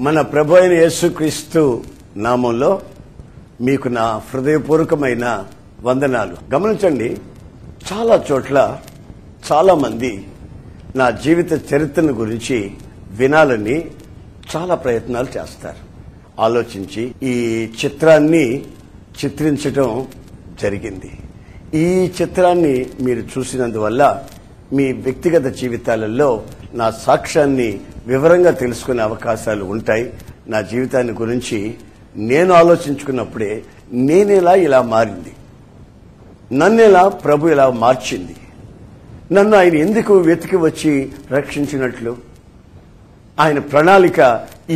మన ప్రభు అయిన యేసుక్రీస్తు నామంలో మీకు నా హృదయపూర్వకమైన వందనాలు. గమనించండి, చాలా చోట్ల చాలా మంది నా జీవిత చరిత్రను గురించి వినాలని చాలా ప్రయత్నాలు చేస్తారు. ఆలోచించి ఈ చిత్రాన్ని చిత్రించడం జరిగింది. ఈ చిత్రాన్ని మీరు చూసినందువల్ల మీ వ్యక్తిగత జీవితాలలో నా సాక్ష్యాన్ని వివరంగా తెలుసుకునే అవకాశాలు ఉంటాయి. నా జీవితాన్ని గురించి నేను ఆలోచించుకున్నప్పుడే నేనేలా ఇలా మారింది, నన్నేలా ప్రభు ఇలా మార్చింది, నన్ను ఆయన ఎందుకు వెతికి వచ్చి రక్షించినట్లు, ఆయన ప్రణాళిక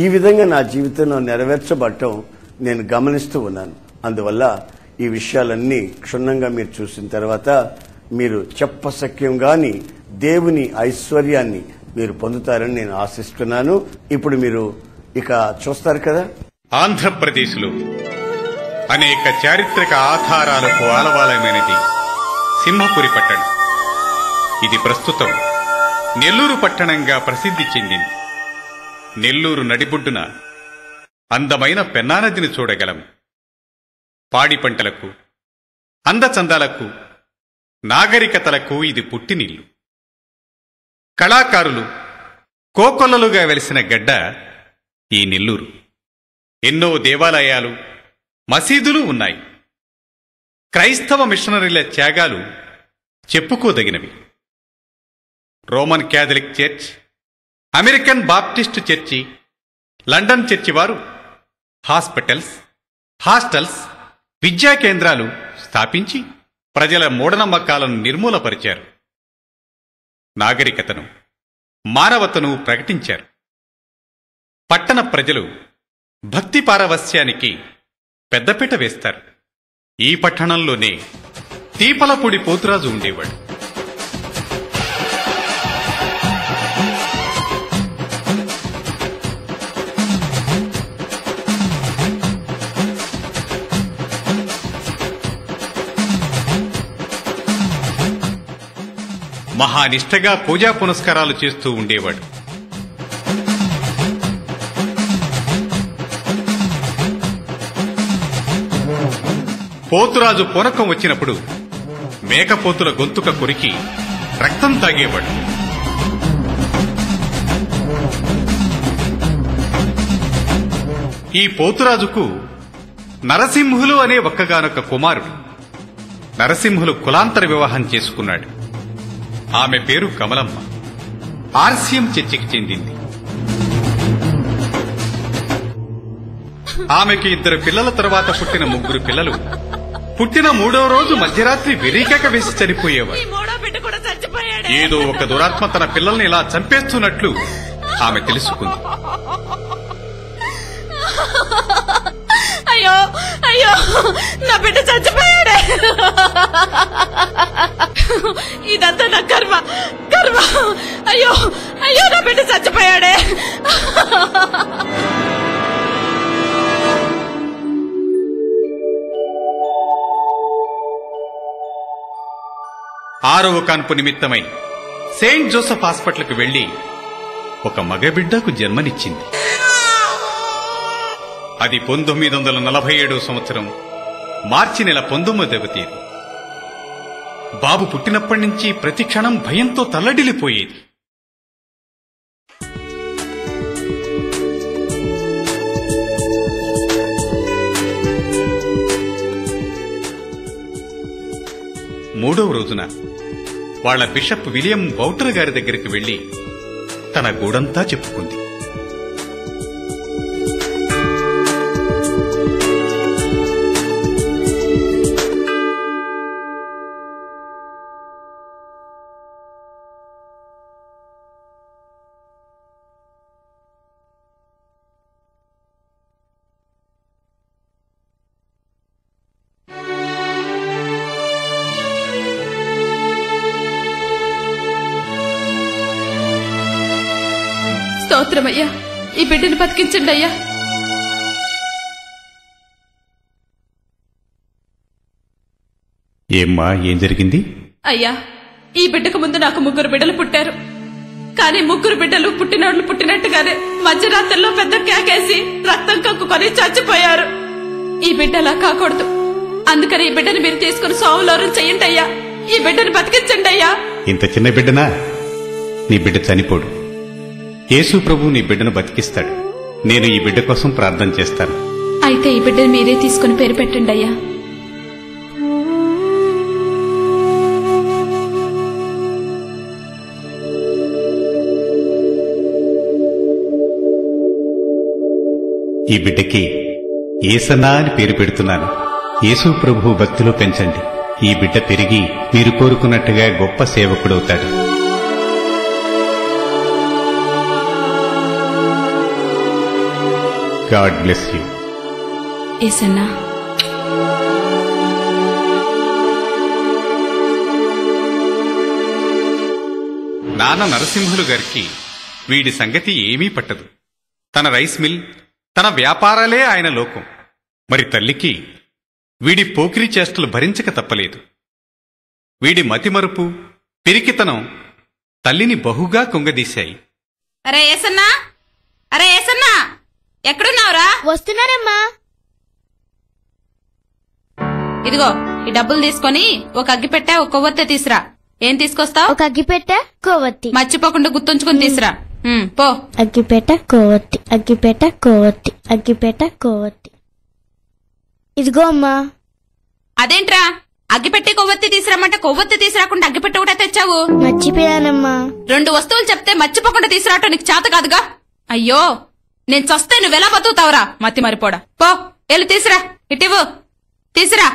ఈ విధంగా నా జీవితంలో నెరవేర్చబడటం నేను గమనిస్తూ ఉన్నాను. అందువల్ల ఈ విషయాలన్నీ క్షుణ్ణంగా మీరు చూసిన తర్వాత మీరు చెప్పశక్యంగాని దేవుని ఐశ్వర్యాన్ని మీరు పొందుతారని నేను ఆశిస్తున్నాను. ఇప్పుడు మీరు ఇక చూస్తారు కదా. ఆంధ్రప్రదేశ్లో అనేక చారిత్రక ఆధారాలకు ఆలవాలమైనది సింహపురి పట్టణం. ఇది ప్రస్తుతం నెల్లూరు పట్టణంగా ప్రసిద్ధి చెందింది. నెల్లూరు నడిబొడ్డున అందమైన పెన్నా నదిని చూడగలం. పాడి పంటలకు, అందచందాలకు, నాగరికతలకు ఇది పుట్టినిల్లు. కళాకారులు కోకొల్లలుగా వెలిసిన గడ్డ ఈ నెల్లూరు. ఎన్నో దేవాలయాలు, మసీదులు ఉన్నాయి. క్రైస్తవ మిషనరీల త్యాగాలు చెప్పుకోదగినవి. Roman Catholic church, American Baptist చర్చి, లండన్ చర్చి వారు హాస్పిటల్స్, హాస్టల్స్, విద్యా కేంద్రాలు స్థాపించి ప్రజల మూఢనమ్మకాలను నిర్మూలపరిచారు. నాగరికతను, మానవతను ప్రకటించారు. పట్టణ ప్రజలు భక్తి పారవస్యానికి పెద్దపీట వేస్తారు. ఈ పట్టణంలోనే తీపలపూడి పోతురాజు ఉండేవాడు. మహానిష్టగా పూజా పునస్కారాలు చేస్తూ ఉండేవాడు. పోతురాజు పూనకం వచ్చినప్పుడు మేకపోతుల గొంతుక కొరికి రక్తం తాగేవాడు. ఈ పోతురాజుకు నరసింహులు అనే ఒక్కగానొక్క కుమారుడు. నరసింహులు కులాంతర వివాహం చేసుకున్నాడు. ఆమె పేరు కమలమ్మ. ఆర్సిఎం చర్చికి చెందింది. ఆమెకి 2 పిల్లల తరువాత పుట్టిన 3 పిల్లలు పుట్టిన 3వ రోజు మధ్యరాత్రి వెరీకేక వేసి చనిపోయేవారు. ఏదో ఒక దురాత్మ తన పిల్లల్ని ఇలా చంపేస్తున్నట్లు ఆమె తెలుసుకుంది. అయ్యో అయ్యో, నా బిడ్డ చచ్చిపోయాడే. ఇదంతా నా కర్మ కర్మ. అయ్యో అయ్యో, నా బిడ్డ చచ్చిపోయాడే. ఆరవ కాన్పు నిమిత్తమై సెయింట్ జోసెఫ్ హాస్పిటల్కు వెళ్లి ఒక మగబిడ్డకు జన్మనిచ్చింది. అది 1947 సంవత్సరం మార్చి నెల 19వ తేదీ. బాబు పుట్టినప్పటి నుంచి ప్రతి క్షణం భయంతో తల్లడిల్లిపోయేది. మూడవ రోజున వాళ్ల బిషప్ విలియం బౌటర్ గారి దగ్గరికి వెళ్లి తన గూడంతా చెప్పుకుంది. స్తోత్రమయ్యా, ఈ బిడ్డను బతికించండి అయ్యా. ఏమ్మా, ఏం జరిగింది? అయ్యా, ఈ బిడ్డకు ముందు నాకు 3 బిడ్డలు పుట్టారు. కానీ ముగ్గురు బిడ్డలు పుట్టినోళ్ళు పుట్టినట్టుగానే మధ్యరాత్రిలో పెద్ద కేకేసి రక్తం కక్కుకొని చచ్చిపోయారు. ఈ బిడ్డలా కాకూడదు. అందుకని ఈ బిడ్డని మీరు తీసుకుని సోమవారం చెయ్యండి అయ్యా. ఈ బిడ్డను బతికించండి అయ్యా. ఇంత చిన్న బిడ్డనా? నీ బిడ్డ చనిపోడు. యేసు ప్రభు నీ బిడ్డను బతికిస్తాడు. నేను ఈ బిడ్డ కోసం ప్రార్థన చేస్తాను. అయితే ఈ బిడ్డను మీరే తీసుకుని పేరు పెట్టండి అయ్యా. ఈ బిడ్డకి యేసన్నా అని పేరు పెడుతున్నాను. యేసు ప్రభు భక్తిలో పెంచండి. ఈ బిడ్డ పెరిగి మీరు కోరుకున్నట్టుగా గొప్ప సేవకుడవుతాడు. God bless you. యేసన్నా. నాన్న నరసింహులు గారికి వీడి సంగతి ఏమీ పట్టదు. తన రైస్ మిల్, తన వ్యాపారాలే ఆయన లోకం. మరి తల్లికి వీడి పోకిరి చేష్టలు భరించక తప్పలేదు. వీడి మతిమరుపు, పిరికితనం తల్లిని బహుగా కుంగదీశాయి. అరే యేసన్నా, అరే యేసన్నా, ఎక్కడున్నావురా? వస్తున్నారమ్మా. ఇదిగో ఈ డబ్బులు తీసుకొని ఒక అగ్గిపెట్టె, ఒక కొవ్వొత్తి తీసురా. ఏం తీసుకొస్తావు? ఒక అగ్గిపెట్టె, కొవ్వొత్తి. మర్చిపోకుండా గుర్తుంచుకుని తీసురా. పో. అగ్గిపెట్టె, కొవ్వొత్తి, అగ్గిపెట్టె, కొవ్వొత్తి, అగ్గిపెట్టె, కొవ్వొత్తి. ఇదిగో అమ్మా. అదేంట్రా అగ్గిపెట్టి కొవ్వొత్తి తీసుకురామంటే కొవ్వొత్తి తీసుకురాకుండా అగ్గిపెట్టి ఒకటే తెచ్చావు? మర్చిపోయానమ్మా. 2 వస్తువులు చెప్తే మర్చిపోకుండా తీసుకురావటం నీకు చేత కాదుగా. అయ్యో, నేను చస్తే నువ్వెలా బతుకుతావురా మతి మరిపోడా. పో, వెళ్ళి తీసురా. ఇటివు, తీసురా.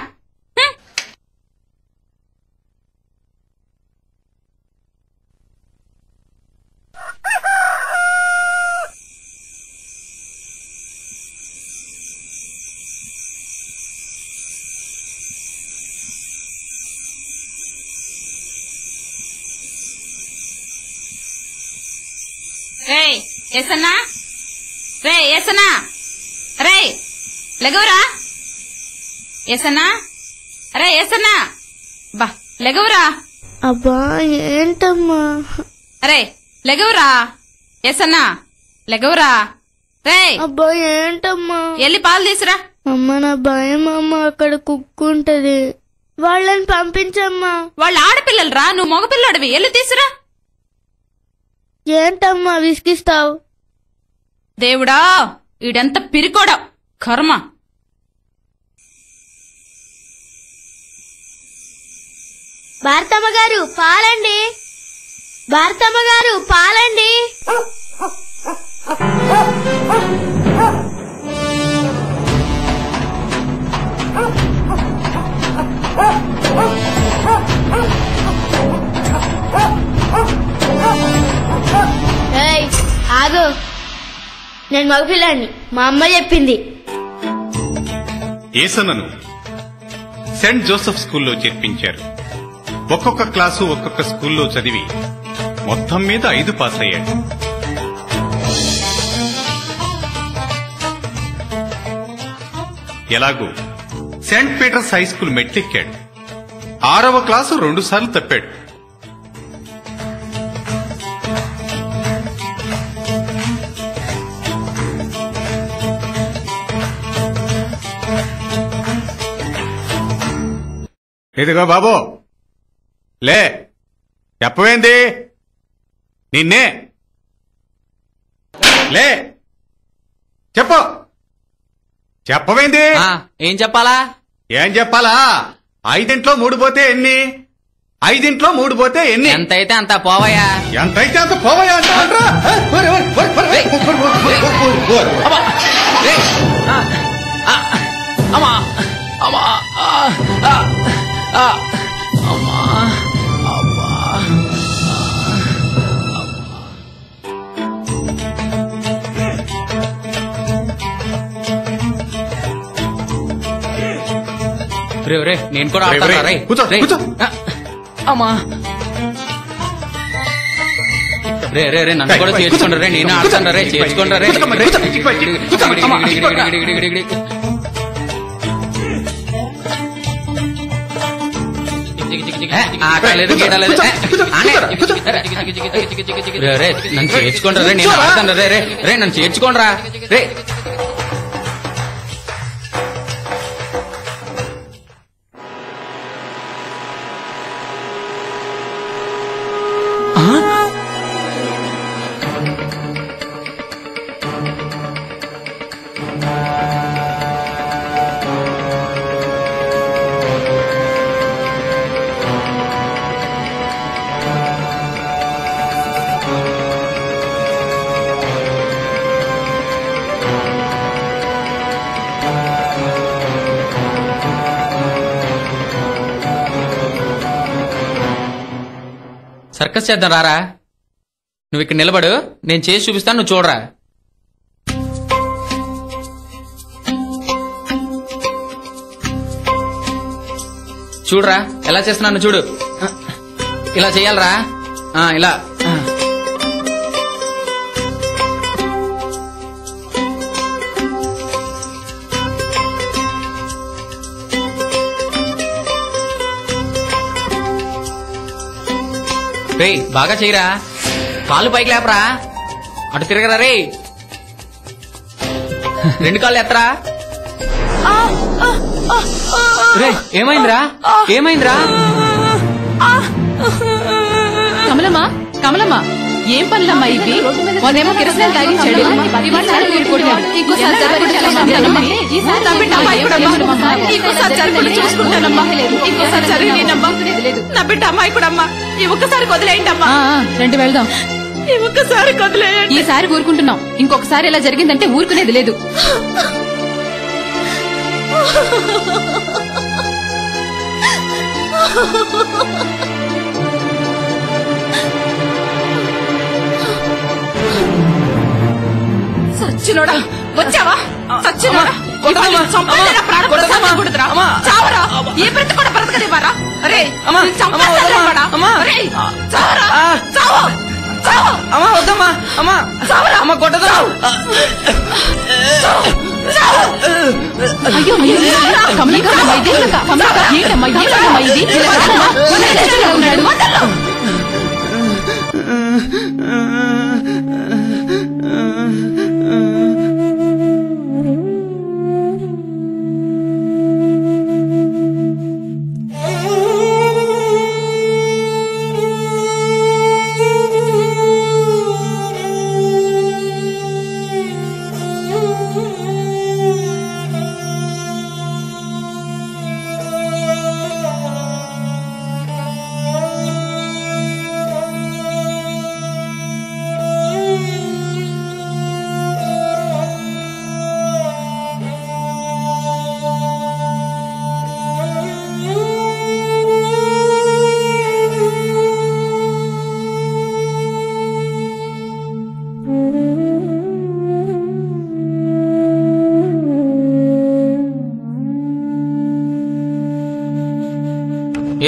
రే ఏసన్నా, రే ఏసన్నా, రే లెగవురా. ఏసన్నా, రే ఏసన్నా, బా లెగవురా. అబ్బా ఏంటమ్మా? అరే లెగవురా. ఏసన్నా లెగవురా. రే అబ్బా ఏంటమ్మా? వెళ్ళి పాలు తీసురా. అమ్మ నా భయం అమ్మ, అక్కడ కుక్కుంటది. వాళ్ళని పంపించమ్మా. వాళ్ళు ఆడపిల్లలు రా, నువ్వు మగపిల్లడివి. వెళ్ళి తీసురా. ఏంటమ్మా విసిగిస్తావు? దేవుడా, ఈడెంత పిరికోడా కర్మ. భారతమ్మ గారు పాలండి. భారతమ్మ గారు పాలండి. ఆగు, నేను మగపిల్లాన్ని. మా అమ్మ చెప్పింది. ఏసన్నను సెంట్ జోసెఫ్ స్కూల్లో చేర్పించారు. ఒక్కొక్క క్లాసు ఒక్కొక్క స్కూల్లో చదివి మొత్తం మీద 5 పాస్ అయ్యాడు. ఎలాగూ సెంట్ పీటర్స్ హై స్కూల్ మెట్లెక్కాడు. 6వ క్లాసు 2 సార్లు తప్పాడు. ఇదిగో బాబు, లే, చెప్పవేంది? నిన్నే లే, చెప్పు. చెప్పవేంది? ఏం చెప్పాలా? ఏం చెప్పాలా? 5 3 పోతే ఎన్ని? 5 3 పోతే ఎన్ని? ఎంతైతే అంత పోవయ్యా. ఎంతైతే అంత పోవయ్యా అంటారా? అమ్మా అమ్మా అమ్మా అమ్మా. రే నేను కూడా ఆడతాను. రే కూర్చో, కూర్చో. అమ్మా. రే రే రే నన్ను కూడా చేర్చుకోండి. రే నేను ఆడతాను. రే చేర్చుకోండి. రే ఆకలేదు గీడలేదు రే నన్ను చేర్చుకోండి రే నేను ఆడతాను రే రే రే నన్ను చేర్చుకోండి రా రే సర్కస్ చేద్దాం రారా నువ్వు ఇక్కడ నిలబడు నేను చేసి చూపిస్తాను నువ్వు చూడరా చూడరా ఎలా చేస్తున్నాను చూడు ఇలా చెయ్యాలరా ఇలా రే బాగా చెయ్యరా కాళ్ళు పైకి లేపరా అటు తిరగరా రే రెండు కాళ్ళు ఎత్తరా రే ఏమైందిరా ఏమైందిరా కమలమ్మా కమలమ్మా ఏం పనులమ్మా ఇవి మొన్నేమో కిరసనాలు తాగించాడు ఇంకోసారి నా బిడ్డ అమ్మాయి కూడా అమ్మా ఈ ఒక్కసారి వదిలేయండి అమ్మా రండి వెళ్దాం ఈ ఒక్కసారి వదిలేయండి ఈసారి ఊరుకుంటున్నాం ఇంకొకసారి ఇలా జరిగిందంటే ఊరుకునేది లేదు సచ్చినోడా వచ్చావా సచ్చినోడా చావరా ఏ బ్రతి కూడా బ్రతకనివ్వరా అరే అమ్మా వద్దమ్మా అమ్మా అమ్మ కొట్టదా అయ్యో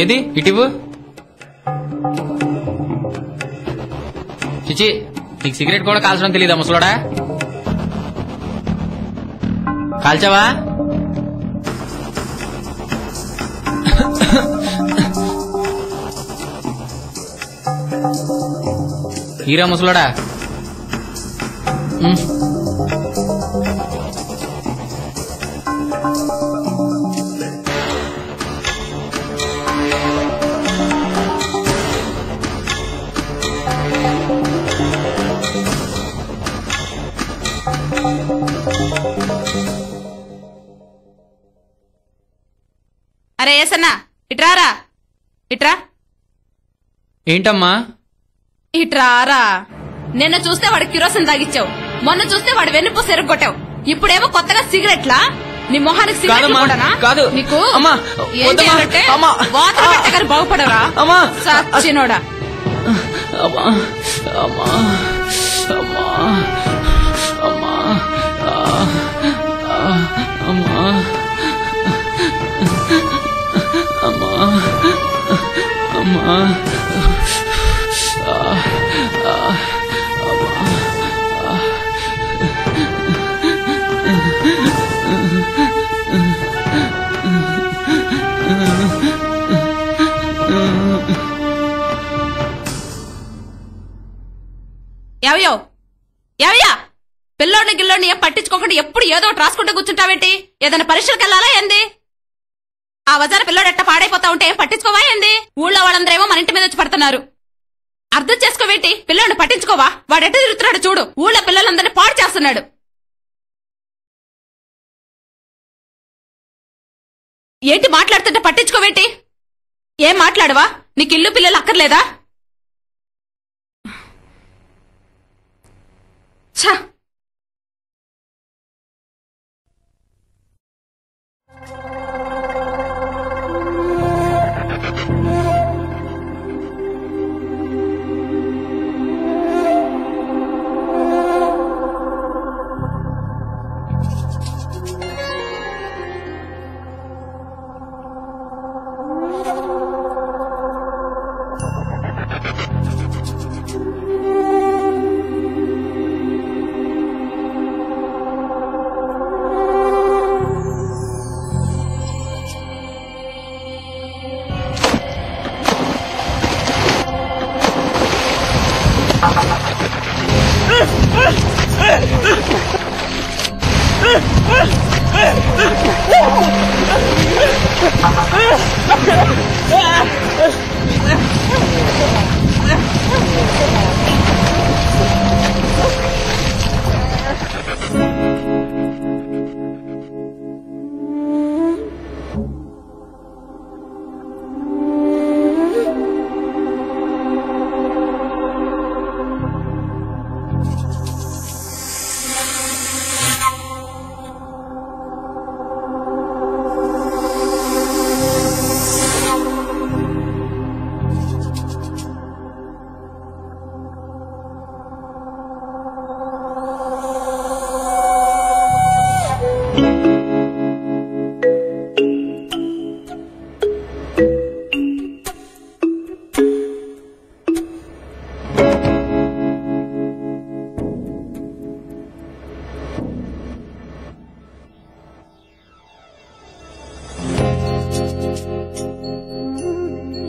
ఏది ఇటివు చిచి నీకు సిగరెట్ కూడా కాల్చడం తెలీదా ముసలోడా కాల్చావా హీరా ముసలోడా అరే ఏసన్నా ఇట్రారా ఇట్రా ఏంటమ్మా ఇట్రారా నిన్న చూస్తే వాడు కిరోసిన్ తాగిచ్చావు మొన్న చూస్తే వాడు వెన్నుపూ సెరుగొట్టావు ఇప్పుడేమో కొత్తగా సిగరెట్లా నీ మొహానికి సిగరెట్ కాదు నీకు అమ్మా ఏం చేయాలంటే వాటర్ పెట్టగారు బాగుపడరా సచ్చినోడా అమ్మా అమ్మా అమ్మా అమ్మా అమ్మా అమ్మా అమ్మా ఎవయో ఎవయా పిల్లోడిని గిల్లోడిని ఏం పట్టించుకోకుండా ఎప్పుడు ఏదో రాసుకుంటూ కూర్చుంటావేంటి? ఏదైనా పరీక్షలకు వెళ్ళాలా ఏంది? ఆ వజాన పిల్లోడు ఎట్ట పాడైపోతా ఉంటే ఏం పట్టించుకోవా ఏంది? ఊళ్ళో వాళ్ళందరేమో మన ఇంటి మీద వచ్చి పడుతున్నారు. అర్థం చేసుకోవేంటి? పిల్లోడిని పట్టించుకోవా? వాడెట్ట తిరుగుతున్నాడు చూడు. ఊళ్ళో పిల్లలందరినీ పాడు చేస్తున్నాడు. ఏంటి మాట్లాడుతుంటే పట్టించుకోవేంటి? ఏం మాట్లాడవా? నీకు ఇల్లు పిల్లలు అక్కర్లేదా? ఛ!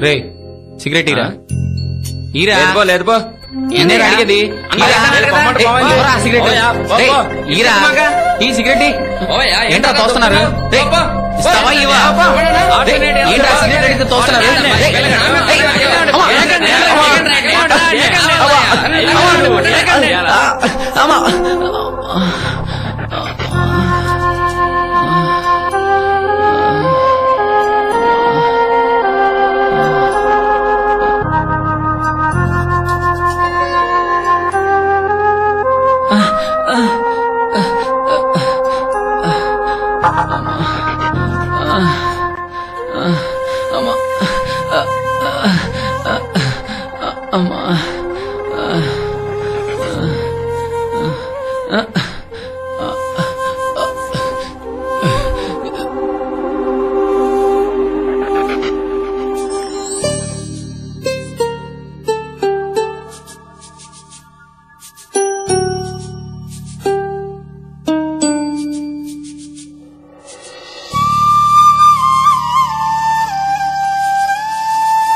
రే సిగరెట్ ఈరా ఈరా లేదు ఎన్నేరా అడిగేది సిగరెట్ ఈరా ఈ సిగరెట్ ఏంట్రా తోస్తున్నారు? ఏంట్రా సిగరెట్ అడిగితే తోస్తున్నారు?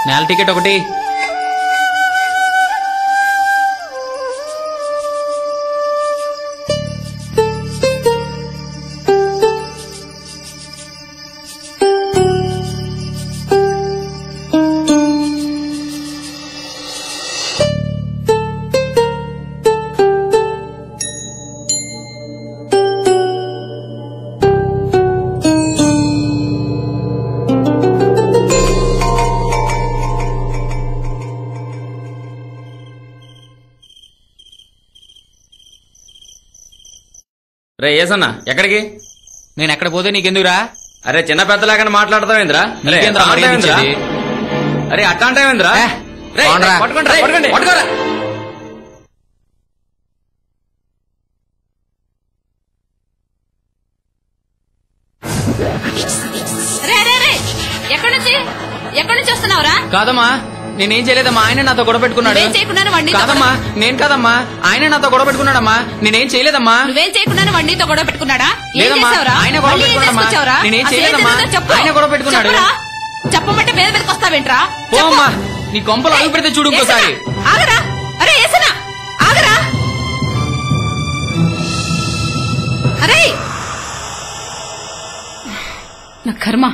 నేల టికెట్ ఒకటి. రే ఏసన్నా ఎక్కడికి? నేను ఎక్కడ పోతే నీకెందుకురా? అరే చిన్న పెద్దలాగా మాట్లాడతావేంద్రా? అరే అట్లా అంటావేంద్రా? పట్టుకోరా. ఎక్కడి నుంచి వస్తున్నావురా? కాదమ్మా నేనేం చేయలేదమ్మా, ఆయన నాతో గొడవ పెట్టుకున్నాడు. కాదమ్మా నేను కాదమ్మా, ఆయన నాతో గొడవ పెట్టుకున్నాడమ్మా. నేనేం చేయలేదమ్మా. నువ్వేం చేయకుండా వండితో గొడవ పెట్టుకున్నాడా? లేదమ్మా ఆయన గొడవ పెట్టుకున్నాడమ్మా. నేనేం చేయలేదమ్మా, ఆయన గొడవ పెట్టుకున్నాడు. చెప్పమంటే మీద మీదకి వస్తావేంట్రా? పోమ్మా నీ కొంపలు అడుగు పెడితే చూడు ఇంకోసారి. ఆగరా! అరే ఏసనా ఆగరా! అరే నా కర్మ.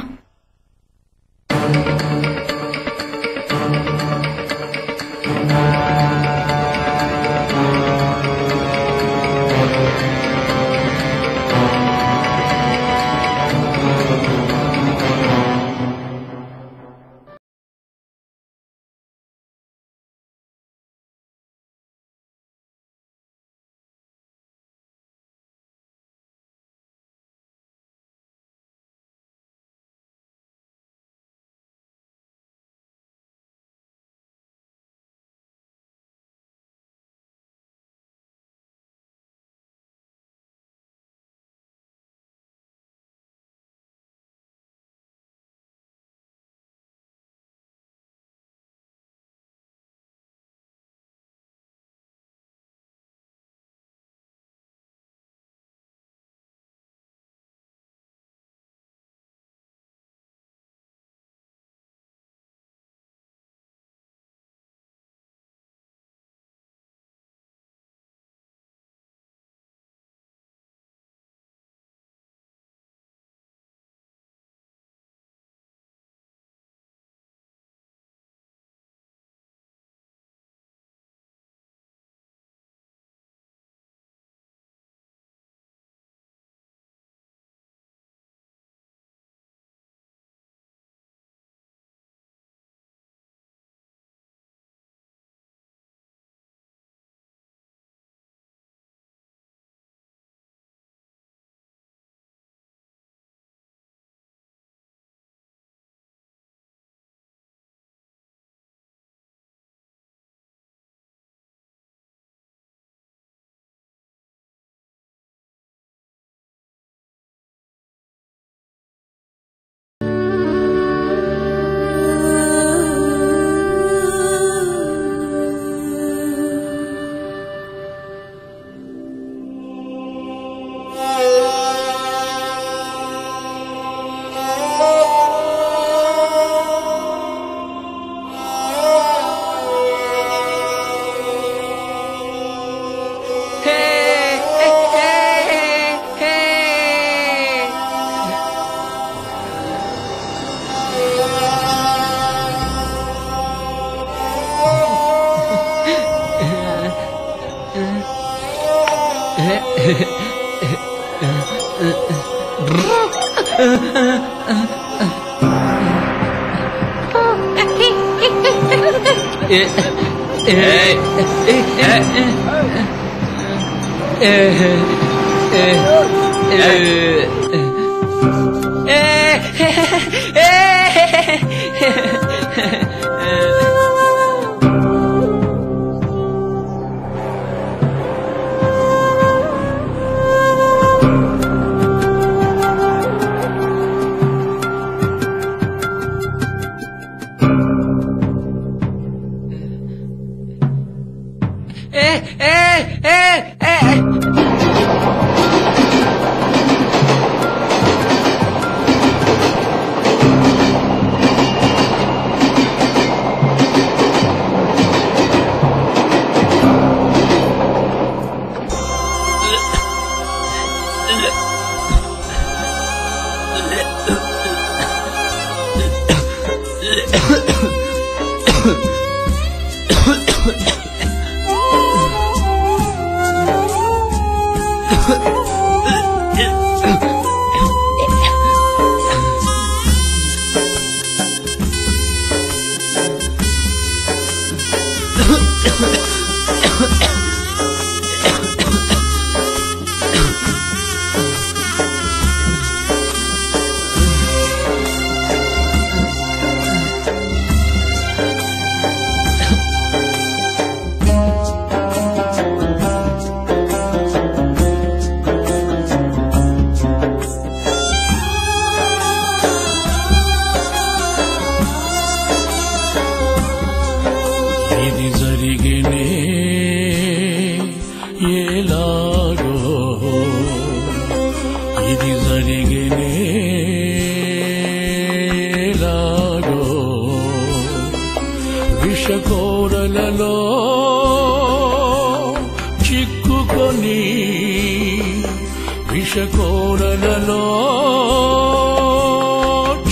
విషకోరలలో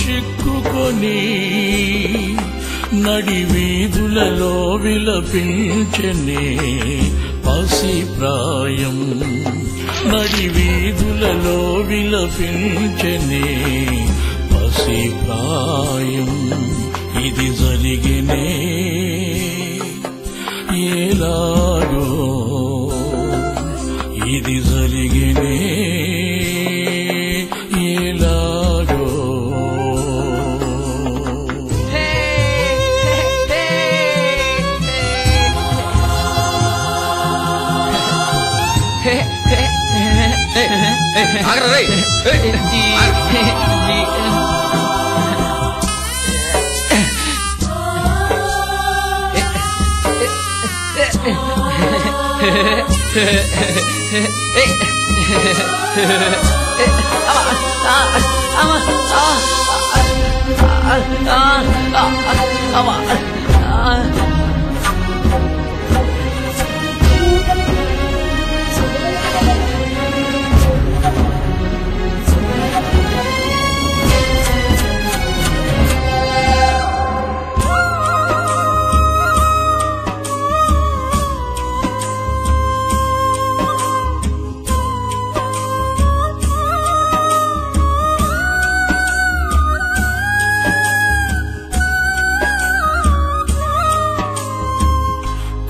చిక్కుకొని నడి వీధులలో విలపించనే పసి ప్రాయం నడి వీధులలో విలపించనే పసి ప్రాయం ఇది జరిగినే ఎలాగో ఇది జరిగినే ఎలాగో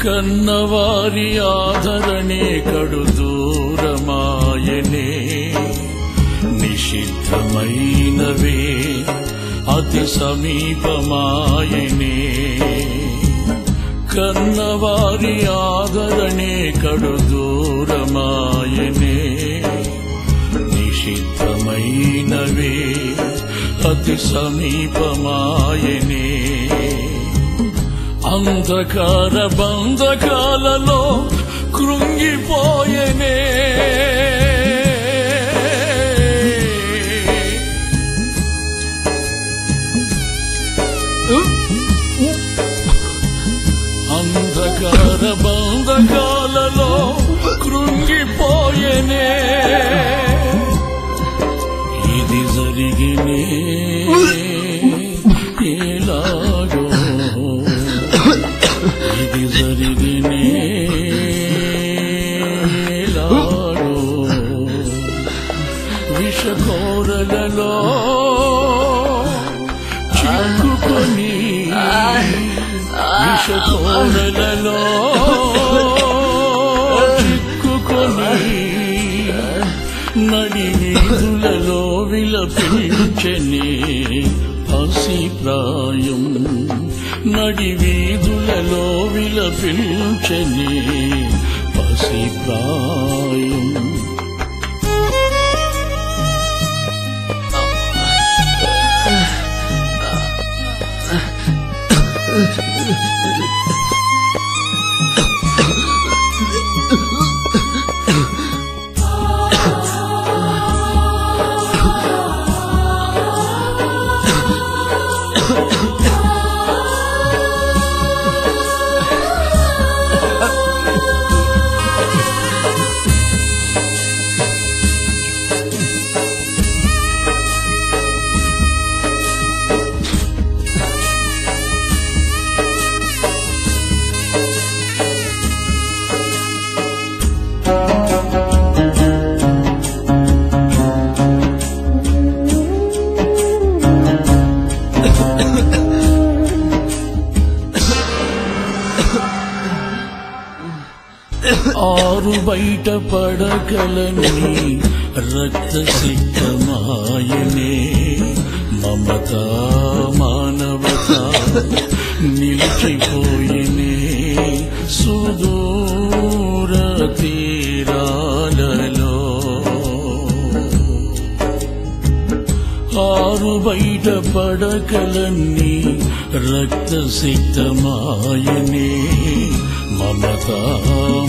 కన్నవారి ఆదరణే కడు దూరమాయనే నిషిద్ధమైనవే అతి సమీపమాయనే కన్నవారి ఆదరణే కడు దూరమాయనే నిషిద్ధమైనవే అతి సమీపమాయనే అంధకార బంధకాలలో కృంగిపోయనే అంధకార బంధకాలలో కృంగిపోయనే ఇది జరిగినే ఎలాగో ఇది జరిగినే ఎలాగో విషకోరలలో చిక్కుకొని విషకోరలలో చిక్కుకొని నడి వీధులలో విలపించనే పసి ప్రాయం నడి వీధులలో విలపించనే పసి ప్రాయం ఆరు బయట పడగలని రక్త సిద్ధమాయనే మమత మానవత నిలిచిపోయనే సుదూర తీరాలలో ఆరు బయట పడగలన్నీ రక్త సిద్ధమాయనే మమత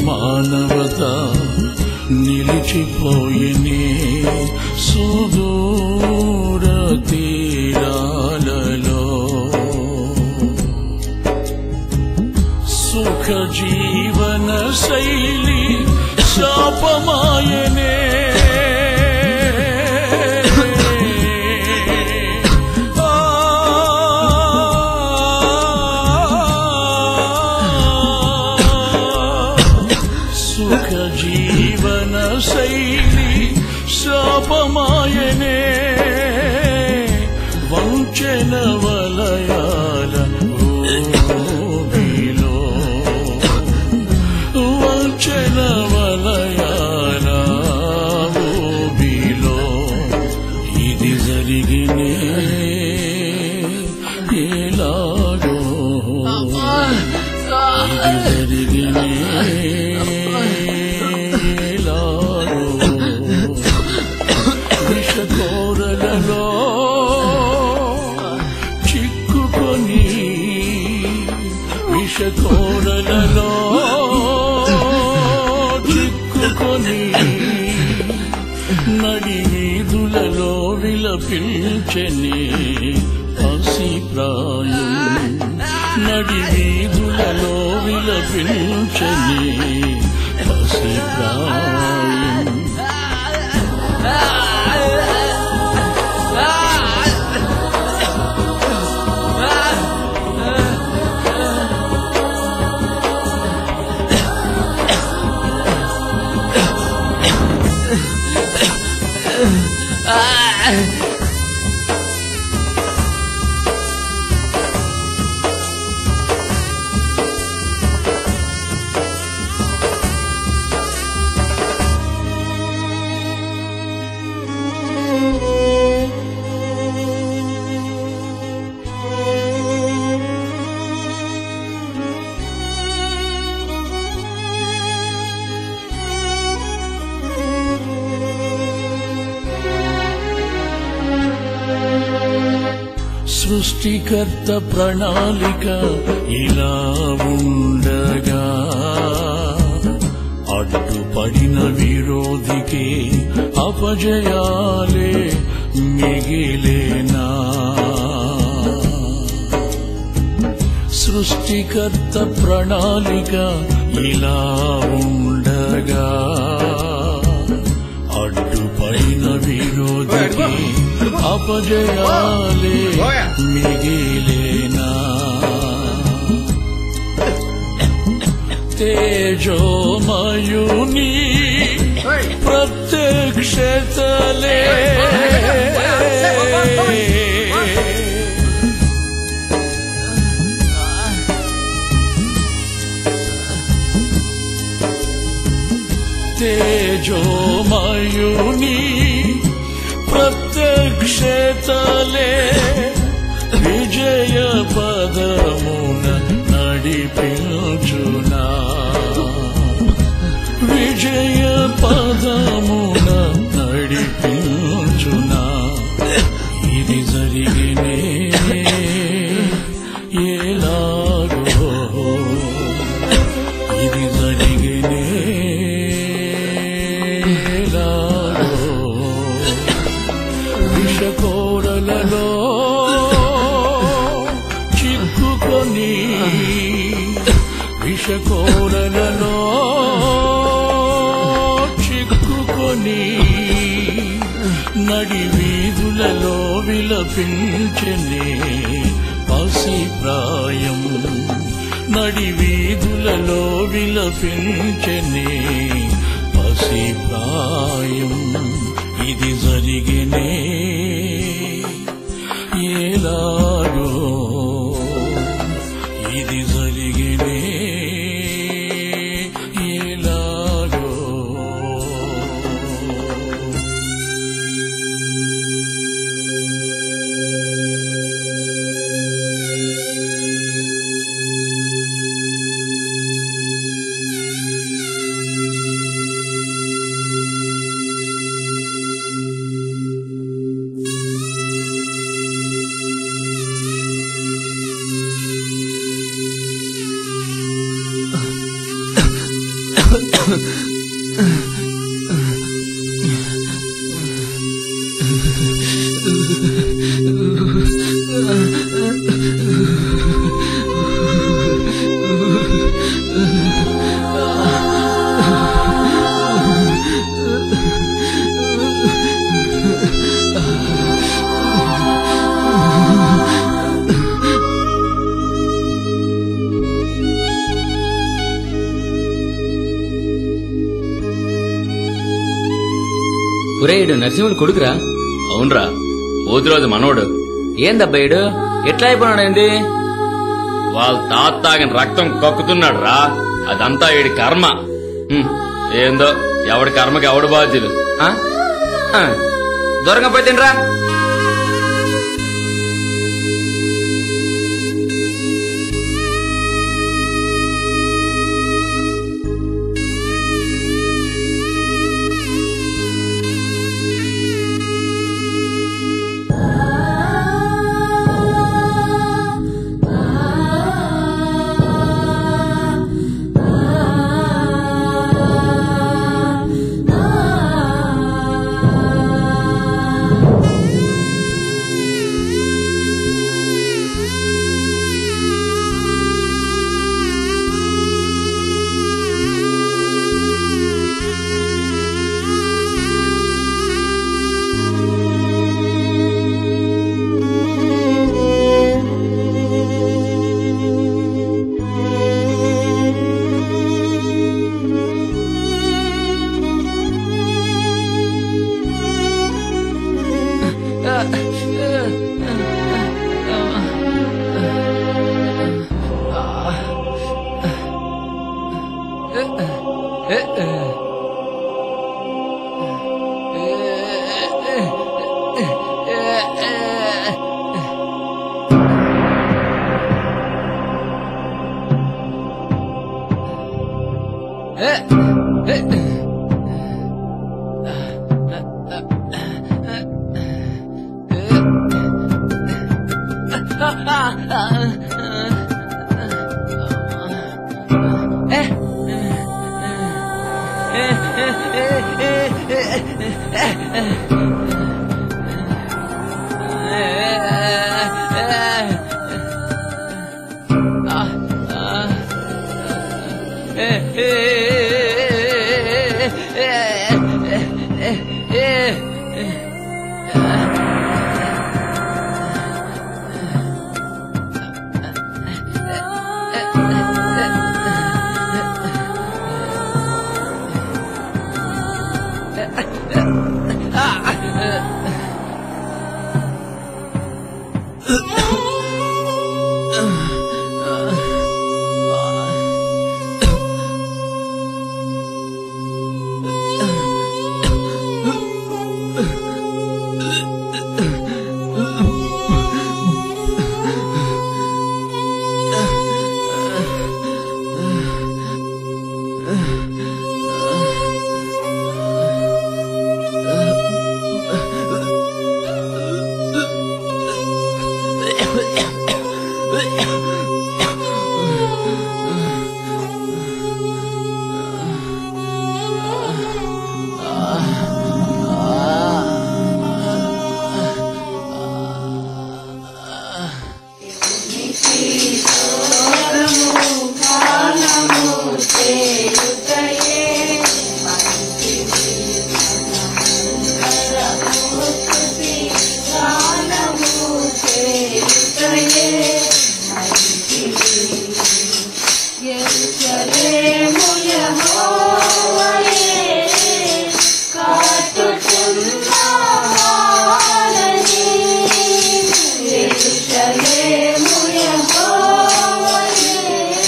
మానవత నిలిచిపోయనే సుదూర తీరాలలో సుఖ జీవన శైలి శాపమాయనే శైలి శాపమాయనే వంచన వలయాల ఊబిలో వంచన వలయాల ఊబిలో ఇది జరిగినే ఎలాగో ఇది జరిగినే విషకోరలలో చిక్కుకొని విషకోరలలో చిక్కుకొని నడి వీధులలో విలపించని పసిప్రాయం నడి వీధులలో విలపించని పసిప్రాయం సృష్టికర్త ప్రణాళిక ఇలా ఉండగా అడ్డుపడిన విరోధికి అపజయాలే మిగిలేనా సృష్టికర్త ప్రణాళిక ఇలా ఉండగా అడ్డుపడిన విరోధికి అపజయాలే మిగిలేనా తేజోమయుని ప్రత్యక్షతలే తేజోమయుని ప్రత్యక్షతలే విజయ పదమున నడిపించునా విజయ పదమున నడిపించునా ఇది జరిగినే ఎలాగో ఇది జరిగినే విషకోరలలో చిక్కుకొని విషకోరలలో చిక్కుకొని నడి వీధులలో విలపించనే పసిప్రాయం నడి వీధులలో విలపించనే పసిప్రాయం ఇది జరిగినే ఎలాగో ఇది జరిగినే ఎలాగో ఒరేడు నరసింహుడు కొడుకురా. అవునరా, పోతురోజు మనోడు. ఏందబ్బాయిడు ఎట్లా అయిపోయినాడేంది? వాళ్ళ తాత తాగిన రక్తం కక్కుతున్నాడు రా. అదంతా వీడి కర్మ. ఏందో ఎవడి కర్మకి ఎవడు బాధ్యులు. దూరంగా పోయి తినరా.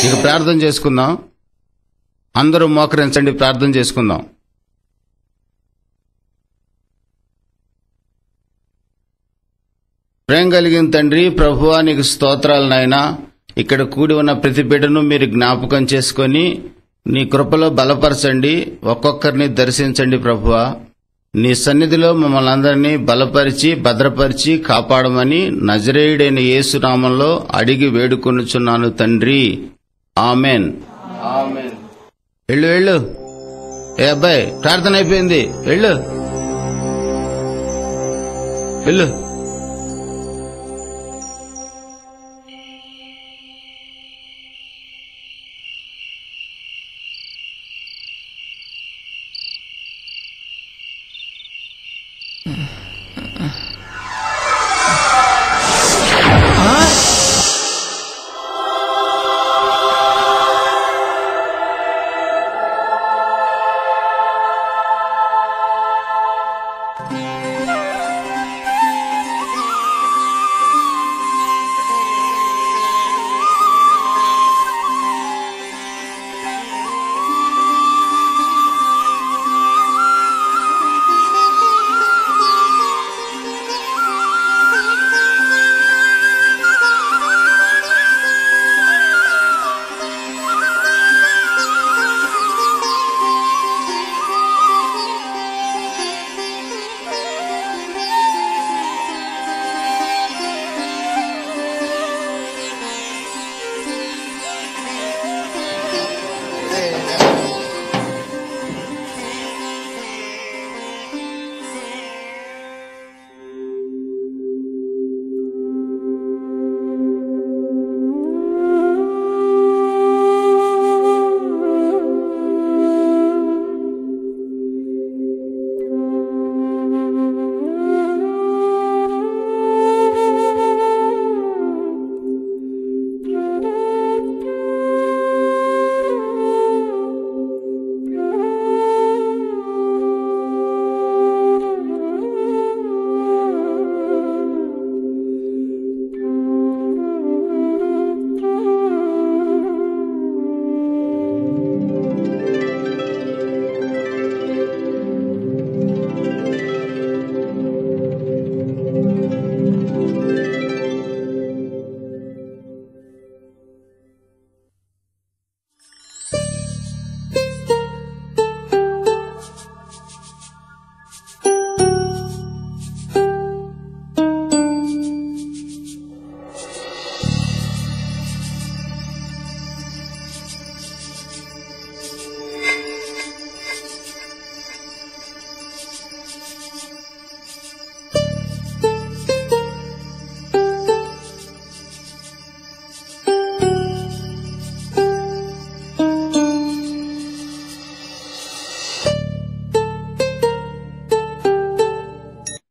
ఇక ప్రార్థన చేసుకుందాం. అందరూ మోకరించండి, ప్రార్థన చేసుకుందాం. ప్రేమ కలిగిన తండ్రి, ప్రభువా నీకు స్తోత్రాలు నాయనా. ఇక్కడ కూడి ఉన్న ప్రతి బిడ్డను మీరు జ్ఞాపకం చేసుకొని నీ కృపలో బలపరచండి, ఒక్కొక్కరిని దర్శించండి ప్రభువా. నీ సన్నిధిలో మమ్మల్ని అందరినీ బలపరిచి భద్రపరిచి కాపాడమని నజరేయుడైన యేసు నామంలో అడిగి వేడుకొనుచున్నాను తండ్రి, ఆమెన్. వెళ్ళు వెళ్ళు. ఏ అబ్బాయి, ప్రార్థన అయిపోయింది, వెళ్ళు వెళ్ళు.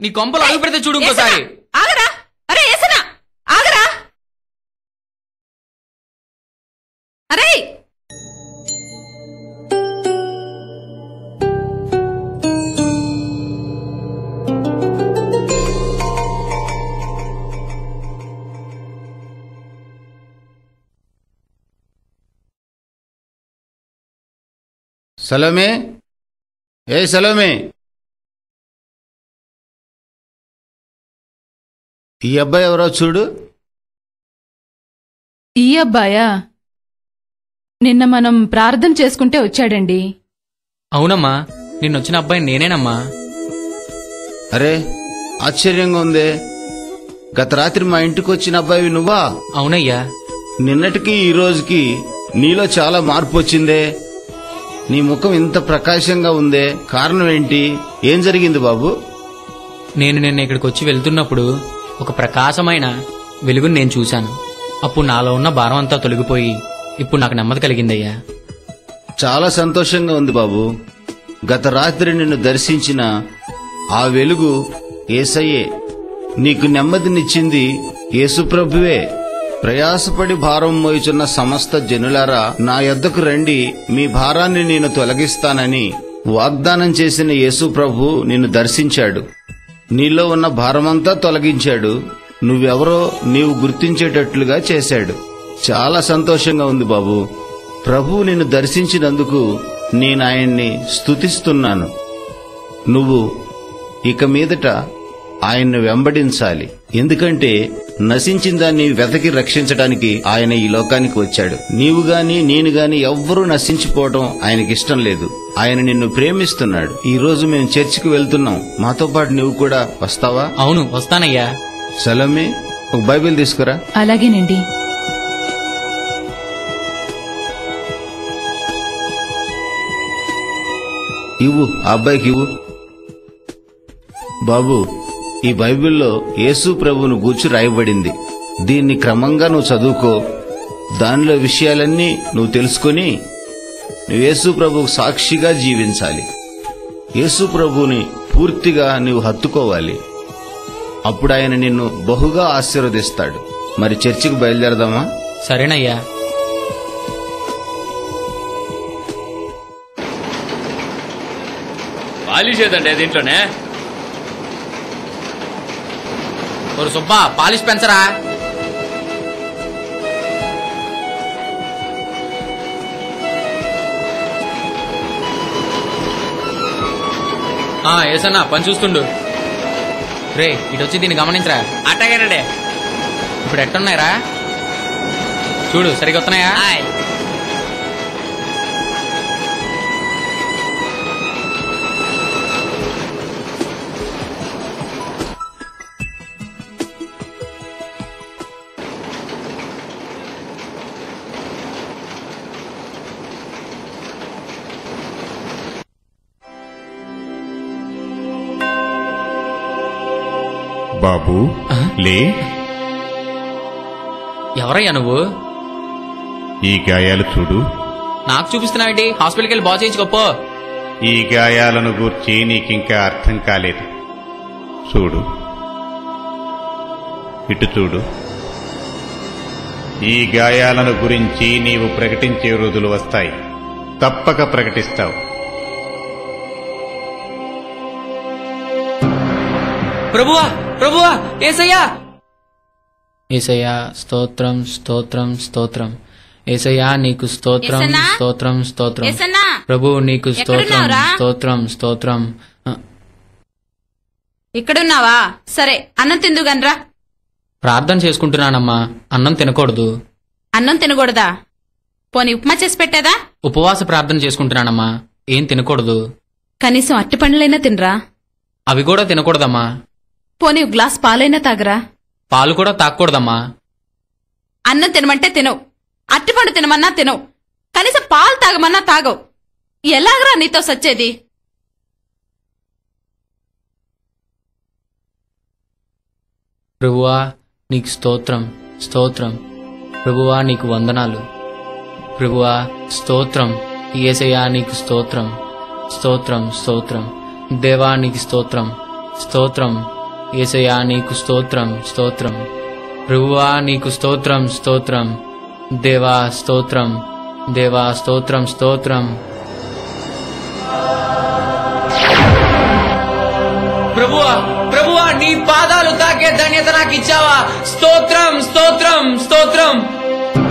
నీ కొంపలు అడుగు పెడితే చూడు ఇంకోసారి. ఆగరా, అరే ఏసనా ఆగరా, అరే సలోమే, ఏ సలోమే, ఈ అబ్బాయి ఎవరో చూడు. ఈ అబ్బాయా? నిన్న మనం ప్రార్థన చేసుకుంటే వచ్చాడండి. అవునమ్మా, నిన్నొచ్చిన అబ్బాయి నేనేనమ్మా. అరే ఆశ్చర్యంగా ఉందే, గత రాత్రి మా ఇంటికి వచ్చిన అబ్బాయి నువ్వా? అవునయ్యా. నిన్నటికి ఈ రోజుకి నీలో చాలా మార్పు వచ్చిందే. నీ ముఖం ఇంత ప్రకాశంగా ఉందే, కారణం ఏంటి? ఏం జరిగింది బాబు? నేను నిన్న ఇక్కడికి వచ్చి వెళ్తున్నప్పుడు ఒక ప్రకాశమైన వెలుగుని నేను చూశాను. అప్పుడు నాలో ఉన్న భారం అంతా తొలగిపోయి ఇప్పుడు నాకు నెమ్మది కలిగిందయ్యా. చాలా సంతోషంగా ఉంది బాబు. గత రాత్రి నిన్ను దర్శించిన ఆ వెలుగు యేసయ్యే. నీకు నెమ్మదినిచ్చింది యేసుప్రభువే. ప్రయాసపడి భారం మోయుచున్న సమస్త జనులారా, నా యొద్దకు రండి, మీ భారాన్ని నేను తొలగిస్తానని వాగ్దానం చేసిన యేసుప్రభు నిన్ను దర్శించాడు. నీలో ఉన్న భారమంతా తొలగించాడు. నువ్వెవరో నీవు గుర్తించేటట్లుగా చేశాడు. చాలా సంతోషంగా ఉంది బాబు. ప్రభువు నిన్ను దర్శించినందుకు నేను ఆయన్ని స్తుతిస్తున్నాను. నువ్వు ఇక మీదట ఆయన్ను వెంబడించాలి. ఎందుకంటే నశించిన దాన్ని వెతకి రక్షించడానికి ఆయన ఈ లోకానికి వచ్చాడు. నీవు గాని నేను గాని ఎవ్వరూ నశించిపోవడం ఆయనకిష్టం లేదు. ఆయన నిన్ను ప్రేమిస్తున్నాడు. ఈ రోజు మేము చర్చికి వెళ్తున్నాం. మాతో పాటు నువ్వు కూడా వస్తావా? అవును, వస్తానయ్యా. సలోమే, ఒక బైబిల్ తీసుకురా. అలాగేనండి. ఇవ్వు, ఆ అబ్బాయికి ఇవ్వు. బాబు, ఈ బైబిల్లో యేసు ప్రభువును గూర్చి రాయబడింది. దీన్ని క్రమంగా నువ్వు చదువుకో. దానిలో విషయాలన్నీ నువ్వు తెలుసుకొని నువ్వు యేసు ప్రభువుకు సాక్షిగా జీవించాలి. యేసు ప్రభువుని పూర్తిగా నువ్వు హత్తుకోవాలి. అప్పుడు ఆయన నిన్ను బహుగా ఆశీర్వదిస్తాడు. మరి చర్చికి బయలుదేరదామా? సరేనయ్యా. పాలిష్ ఏదండి దీంట్లోనే? ఒక సుబ్బా, పాలిష్ పెంచరా. ఏసన్నా పని చూస్తుండు. రే, ఇటు వచ్చి దీన్ని గమనించరా. అట్టగానండి. ఇప్పుడు ఎట్టున్నాయిరా చూడు, సరిగ్గా వస్తున్నాయా? బాబు లే. ఎవరయ్యా నువ్వు? ఈ గాయాలు చూడు. నాకు చూపిస్తున్నావేంటి? హాస్పిటల్కి వెళ్ళి బాగు చేయించుకోపో. ఈ గాయాలను గూర్చి నీకింకా అర్థం కాలేదు. చూడు, ఇటు చూడు. ఈ గాయాలను గురించి నీవు ప్రకటించే రోజులు వస్తాయి. తప్పక ప్రకటిస్తావు. ప్రభువా, ప్రభువా, ఏసయ్యా. ఏసయ్యా, స్తోత్రం, స్తోత్రం, స్తోత్రం. ఏసయ్యా, నీకు స్తోత్రం, ఏసన్నా? స్తోత్రం, స్తోత్రం. ఏసన్నా? ప్రభు, నీకు స్తోత్రం, ఎక్కడున్నావురా? స్తోత్రం, స్తోత్రం. ఇక్కడున్నావా? సరే, అన్నం తిందుగనరా. ప్రార్థన చేసుకుంటున్నానమ్మా. అన్నం తినకూడదు. అన్నం తినకూడదా? పోనీ ఉప్మా చేసి పెట్టేదా? ఉపవాస ప్రార్థన చేసుకుంటున్నానమ్మా. ఏం తినకూడదు. కనీసం అట్టి పండ్లైనా తినరా. అవి కూడా తినకూడదమ్మా. పోనీ ఒక గ్లాస్ పాలైనా తాగరా. పాలు కూడా తాగకూడదమ్మా. అన్నం తినమంటే తినవు, అట్టిపండు తినమన్నా తినవు, కనీసం పాలు తాగమన్నా తాగవు. ఎలాగరా నీతో సచ్చేది? ప్రభువా, నీకు స్తోత్రం, స్తోత్రం. ప్రభువా, నీకు వందనాలు. ప్రభువా, స్తోత్రం. యేసయ్యా, నీకు స్తోత్రం, స్తోత్రం, స్తోత్రం. దేవా, నీకు స్తోత్రం, స్తోత్రం. యేసయ్యా నీకు స్తోత్రం స్తోత్రం. ప్రభువా నీకు స్తోత్రం స్తోత్రం. దేవా స్తోత్రం దేవా స్తోత్రం స్తోత్రం. ప్రభువా ప్రభువా నీ పాదాలు తాకే ధన్యత నాకు ఇచ్చావా? స్తోత్రం స్తోత్రం స్తోత్రం.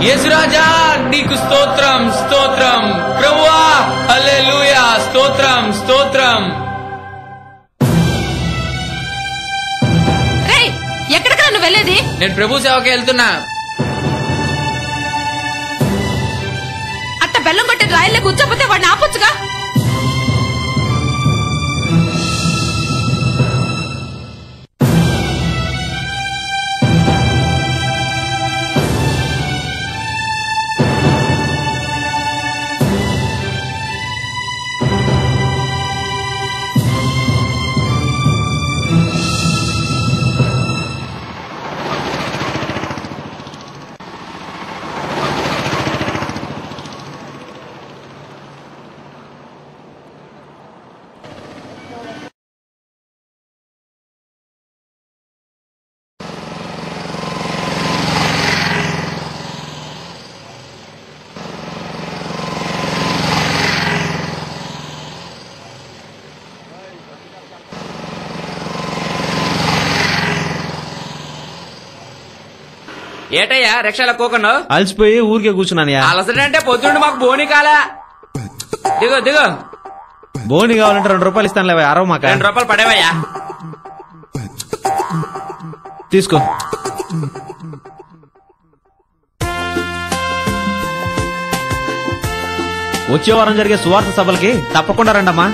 యేసురాజా నీకు స్తోత్రం స్తోత్రం. ప్రభువా హల్లెలూయా స్తోత్రం స్తోత్రం. ఎక్కడికి నువ్వు వెళ్ళేది? నేను ప్రభు సేవకి వెళ్తున్నా. అట్ట బెల్లం కొట్టి రాయలే కూర్చోపోతే వాడిని ఆపొచ్చుగా. ఏటయ్యా రిక్షాలో కూకున్నావు? అలసిపోయి ఊరికే కూర్చున్నాను. అలసటంటే పొద్దుండి మాకు బోని కాలా. దిగో దిగో. బోని కావాలంటే 2 రూపాయలు ఇస్తాను లేవా? అరవ మాక 2 రూపాయలు పడేవయ్యా. తీసుకో. వచ్చే వారం జరిగే సువార్త సభలకి తప్పకుండా రండమ్మా.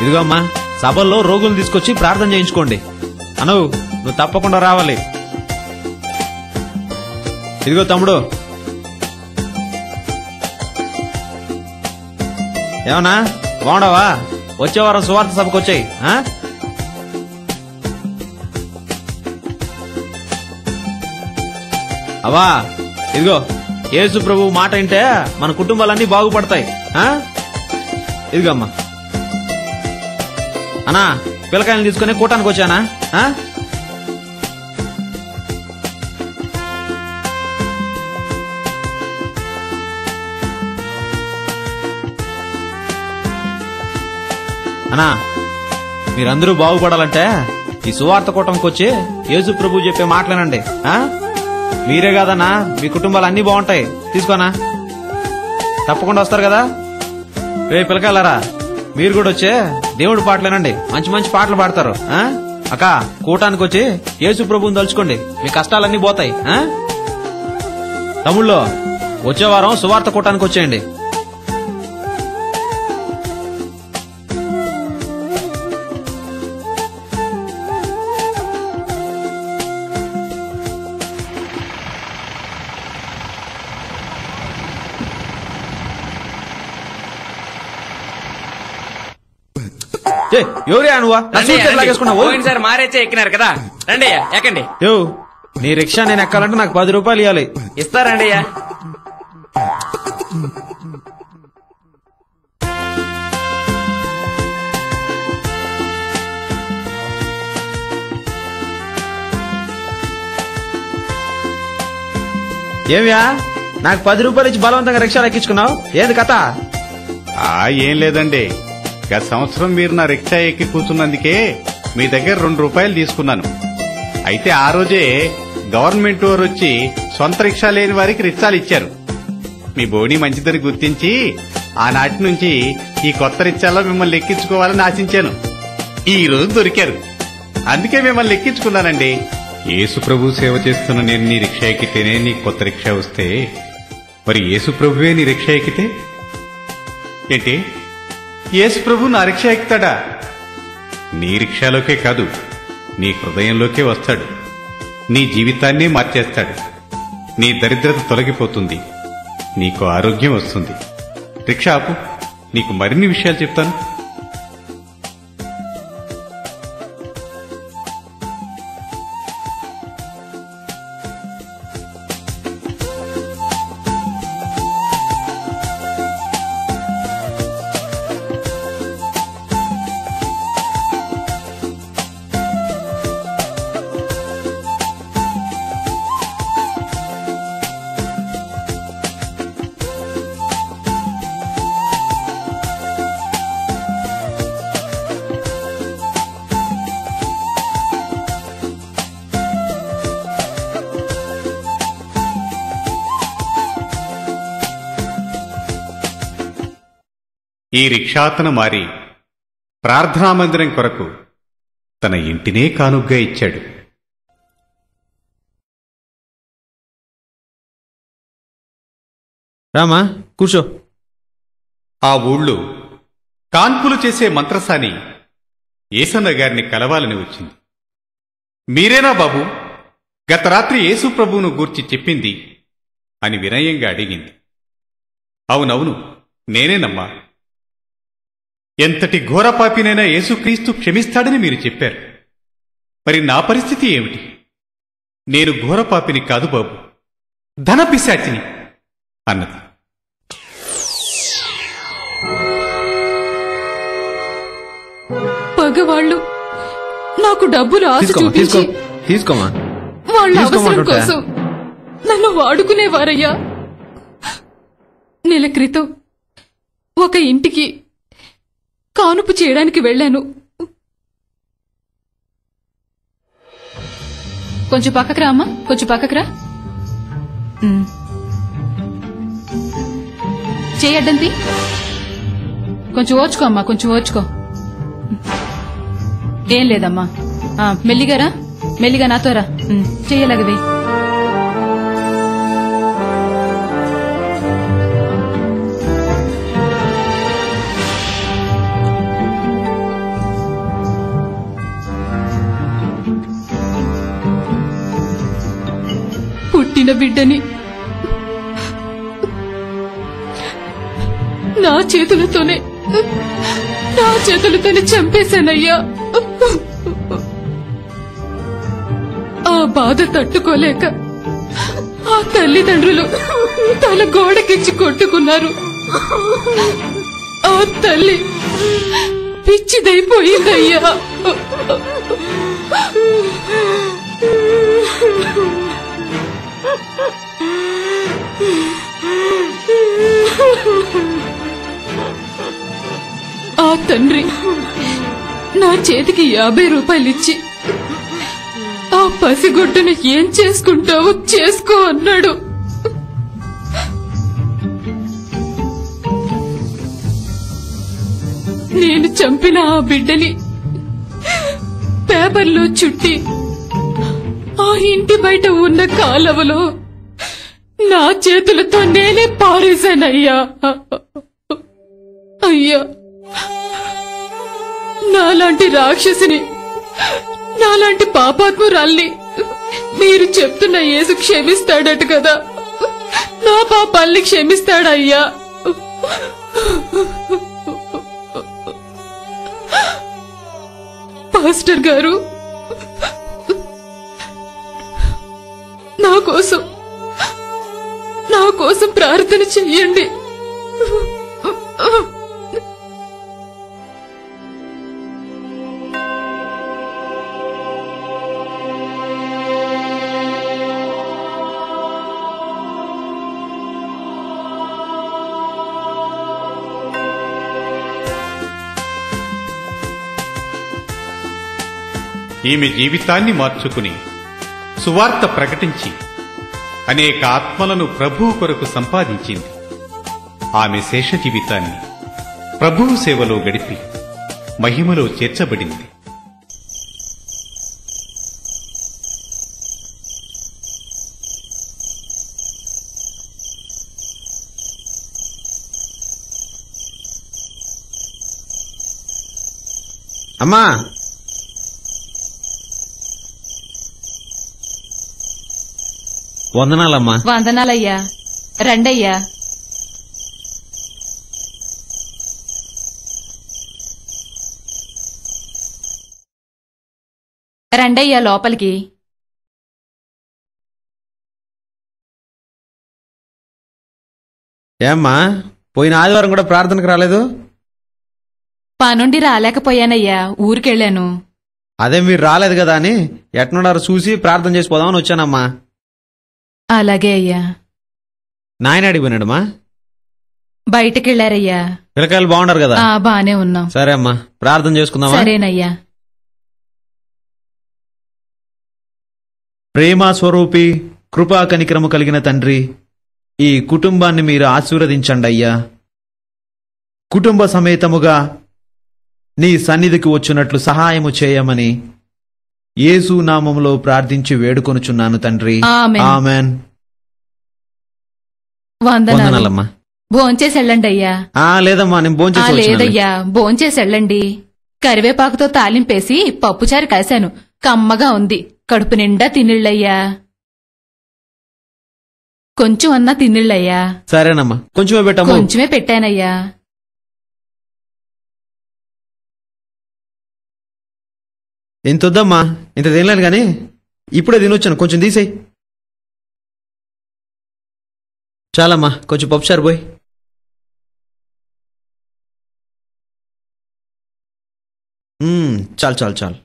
ఇదిగో అమ్మా, సభల్లో రోగులు తీసుకొచ్చి ప్రార్థన చేయించుకోండి. అను నువ్వు తప్పకుండా రావాలి. ఇదిగో తమ్ముడు, ఏమన్నా బాగుండవా? వచ్చే వారం సువార్త సభకు వచ్చాయి. అవా ఇదిగో, యేసు ప్రభు మాట వింటే మన కుటుంబాలన్నీ బాగుపడతాయి. ఇదిగో అమ్మా. అన్నా పిల్లకాయలు తీసుకుని కూటానికి వచ్చానా? అన్నా మీరందరూ బాగుపడాలంటే ఈ సువార్త కూటంకి వచ్చి యేసు ప్రభు చెప్పే మాటలేనండి. మీరే కాదన్నా, మీ కుటుంబాలు అన్ని బాగుంటాయి. తీసుకోనా, తప్పకుండా వస్తారు కదా. రే పిల్లకాయలారా, మీరు కూడా వచ్చే దేవుడి పాటలేనండి, మంచి మంచి పాటలు పాడతారు. అక్క కూటానికి వచ్చి యేసు ప్రభుని తలుచుకోండి, మీ కష్టాలన్నీ పోతాయి. తమ్ముళ్ళు వచ్చే వారం సువార్త కూటానికి వచ్చేయండి. ఎవరే నువ్వా? సార్ మారేచ్చే ఎక్కినారు కదా, రండి అయ్యా ఎక్కండి. నీ రిక్షా నేను ఎక్కాలంటే నాకు 10 రూపాయలు ఇవ్వాలి. ఇస్తారండి అయ్యా. ఏమియా నాకు 10 రూపాయలు ఇచ్చి బలవంతంగా రిక్షాలు ఎక్కించుకున్నావు, ఏది కథ? ఏం లేదండి, గత సంవత్సరం మీరు నా రిక్షా ఎక్కి కూర్చున్నందుకే మీ దగ్గర 2 రూపాయలు తీసుకున్నాను. అయితే ఆ రోజే గవర్నమెంట్ వారు వచ్చి సొంత రిక్షా లేని వారికి రిక్షాలు ఇచ్చారు. మీ బోని మంచిదని గుర్తించి ఆనాటి నుంచి ఈ కొత్త రిక్షాలో మిమ్మల్ని ఎక్కించుకోవాలని ఆశించాను. ఈ రోజు దొరికారు, అందుకే మిమ్మల్ని ఎక్కించుకున్నానండి. యేసు ప్రభు సేవ చేస్తున్న నేను నీ రిక్షా ఎక్కితేనే నీ కొత్త రిక్షా వస్తే, మరి యేసు ప్రభువే నీ రిక్షా ఎక్కితే ఏంటి? యేసు ప్రభు నా రిక్షా ఎక్కుతాడా? నీ రిక్షాలోకే కాదు, నీ హృదయంలోకే వస్తాడు. నీ జీవితాన్నే మార్చేస్తాడు. నీ దరిద్రత తొలగిపోతుంది, నీకు ఆరోగ్యం వస్తుంది. రిక్షా ఆపు, నీకు మరిన్ని విషయాలు చెప్తాను. ఈ రిక్షాతను మారి ప్రార్థనా మందిరం కొరకు తన ఇంటినే కానుగ్గా ఇచ్చాడు. రామా కూర్చో. ఆ ఊళ్ళో కాన్పులు చేసే మంత్రసాని ఏసన్న గారిని కలవాలని వచ్చింది. మీరేనా బాబు గత రాత్రి యేసు ప్రభువును గూర్చి చెప్పింది అని వినయంగా అడిగింది. అవునవును, నేనేనమ్మా. ఎంతటి ఘోరపాపినైనా యేసుక్రీస్తు క్షమిస్తాడని మీరు చెప్పారు. మరి నా పరిస్థితి ఏమిటి? నేను ఘోరపాపిని కాదు బాబు, ధనపిశాచిని అన్నది. పగవాళ్ళు నాకు డబ్బులు ఆశ చూపించి తీసుకోమా వాళ్ళ అవసరం కోసం నన్ను వాడుకునేవారయ్యా. నెల క్రితం ఒక ఇంటికి కానుపు చేయడానికి వెళ్ళాను. కొంచెం పక్కకు రా అమ్మా, కొంచెం పక్కకు రా. చేయడ్డంతి కొంచెం ఓర్చుకో అమ్మా, కొంచెం ఓర్చుకో. ఏం లేదమ్మా, మెల్లిగా రా, మెల్లిగా నాతో రా. చెయ్యలాగవే. పుట్టిన బిడ్డని నా చేతులతోనే చంపేశానయ్యా. ఆ బాధ తట్టుకోలేక ఆ తల్లిదండ్రులు తల గోడకిచ్చి కొట్టుకున్నారు. ఆ తల్లి పిచ్చిదైపోయిందయ్యా. ఆ తండ్రి నా చేతికి 50 రూపాయలిచ్చి ఆ పసిగుడ్డను ఏం చేసుకుంటావో చేసుకో అన్నాడు. నేను చంపిన ఆ బిడ్డని పేపర్లో చుట్టి ఆ ఇంటి బయట ఉన్న కాలవలో నా చేతులతో నేనే పారేశానయ్యా. అయ్యా, నాలాంటి రాక్షసిని, నాలాంటి పాపాత్మురాల్ని మీరు చెప్తున్న యేసు క్షమిస్తాడట కదా, నా పాపాల్ని క్షమిస్తాడయ్యా. పాస్టర్ గారు, నా కోసం ప్రార్థన చెయ్యండి. ఈమె జీవితాన్ని మార్చుకుని సువార్త ప్రకటించి అనేక ఆత్మలను ప్రభువు కొరకు సంపాదించింది. ఆమె శేష జీవితాన్ని ప్రభువు సేవలో గడిపి మహిమలో చేర్చబడింది. అమ్మా, వందనాలమ్మా. వందనాలయ్యా. రండయ్యా. రండయ్యా లోపలికి. ఏమ్మా, పోయిన ఆదివారం కూడా ప్రార్థనకు రాలేదు? పనుండి రాలేకపోయానయ్యా, ఊరికెళ్ళాను. అదే మీరు రాలేదు కదా అని ఎట్నున్నారో చూసి ప్రార్థన చేసి పోదామని వచ్చానమ్మా. అలాగే అయ్యా. నాయన అడిగిపోయినాడమ్మా? బయటకెళ్లారయ్యా. పిల్లకాయలు బాగుండారు కదా? బానే ఉన్నాం. సరే అమ్మా, ప్రార్థన చేసుకుందామా? సరేనయ్యా. ప్రేమ స్వరూపి, కృపా కనికరము కలిగిన తండ్రి, ఈ కుటుంబాన్ని మీరు ఆశీర్వదించండి అయ్యా. కుటుంబ సమేతముగా నీ సన్నిధికి వచ్చినట్లు సహాయము చేయమని యేసు నామములో ప్రార్థించి వేడుకొనుచున్నాను తండ్రి. ఆమేన్. ఆమేన్. వందనాలమ్మా. భోంచేసి వెళ్ళండి అయ్యా. లేదమ్మా, నేను భోంచేసి వచ్చాను. లేదయ్యా, భోంచేసి వెళ్ళండి. కరివేపాకుతో తాలింపేసి పప్పుచారు కాశాను, కమ్మగా ఉంది. కడుపు నిండా తినిళ్ళయ్యా. కొంచెం అన్నా తినిళ్ళయ్యా. సరేనమ్మా, కొంచెమే పెట్టమ్మా. కొంచెమే పెట్టానయ్యా. ఇంత వద్దమ్మా, ఇంత తినలేను గాని ఇప్పుడే తినొచ్చాను, కొంచెం తీసేయి. చాలమ్మా, కొంచెం పప్పుచారు పోయి. చాలు చాలు చాలు.